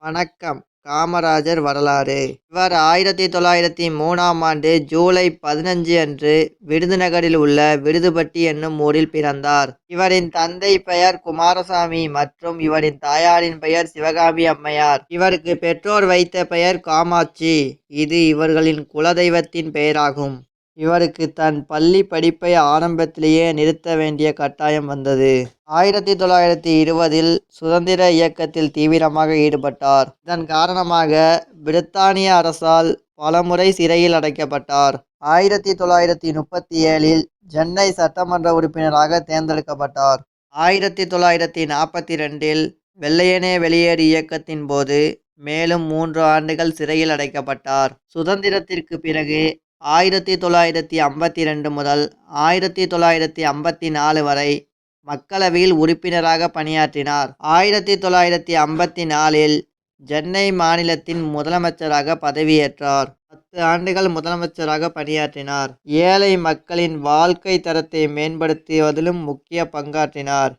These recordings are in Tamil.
வணக்கம். காமராஜர் வரலாறு. இவர் 1903ஆம் ஆண்டு ஜூலை 15 அன்று விருதுநகரில் உள்ள விருதுபட்டி என்னும் ஊரில் பிறந்தார். இவரின் தந்தை பெயர் குமாரசாமி மற்றும் இவரின் தாயாரின் பெயர் சிவகாமி அம்மையார். இவருக்கு பெற்றோர் வைத்த பெயர் காமாட்சி. இது இவர்களின் குலதெய்வத்தின் பெயராகும். இவருக்கு தன் பள்ளி படிப்பை ஆரம்பத்திலேயே நிறுத்த வேண்டிய கட்டாயம் வந்தது. 1920இல் சுதந்திர இயக்கத்தில் தீவிரமாக ஈடுபட்டார். இதன் காரணமாக பிரித்தானிய அரசால் பலமுறை சிறையில் அடைக்கப்பட்டார். 1937இல் சென்னை சட்டமன்ற உறுப்பினராக தேர்ந்தெடுக்கப்பட்டார். 1942இல் வெள்ளையனே வெளியேறு இயக்கத்தின் போது மேலும் 3 ஆண்டுகள் சிறையில் அடைக்கப்பட்டார். சுதந்திரத்திற்கு பிறகு 1952 முதல் 1954 வரை மக்களவையில் உறுப்பினராக பணியாற்றினார். 1954இல் சென்னை மாநிலத்தின் முதலமைச்சராக பதவியேற்றார். 10 ஆண்டுகள் முதலமைச்சராக பணியாற்றினார். ஏழை மக்களின் வாழ்க்கை தரத்தை மேம்படுத்துவதிலும் முக்கிய பங்காற்றினார்.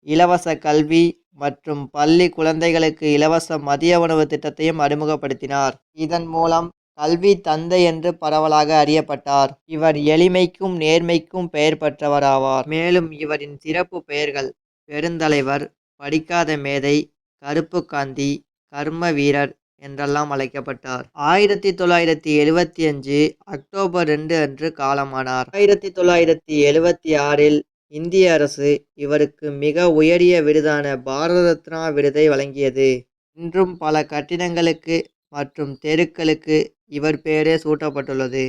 இலவச கல்வி மற்றும் பள்ளி குழந்தைகளுக்கு இலவச மதிய உணவு திட்டத்தையும் அறிமுகப்படுத்தினார். இதன் மூலம் கல்வி தந்தை என்று பரவலாக அறியப்பட்டார். இவர் எளிமைக்கும் நேர்மைக்கும் பெயர் பெற்றவராவார். மேலும் இவரின் சிறப்பு பெயர்கள் பெருந்தலைவர், படிக்காத மேதை, கருப்பு காந்தி, கர்ம வீரர் என்றெல்லாம் அழைக்கப்பட்டார். 1975 அக்டோபர் 2 அன்று காலமானார். 1976இல் இந்திய அரசு இவருக்கு மிக உயரிய விருதான பாரத ரத்னா விருதை வழங்கியது. இன்றும் பல கட்டிடங்களுக்கு மற்றும் தெருக்களுக்கு இவர் பெயரே சூட்டப்பட்டுள்ளது.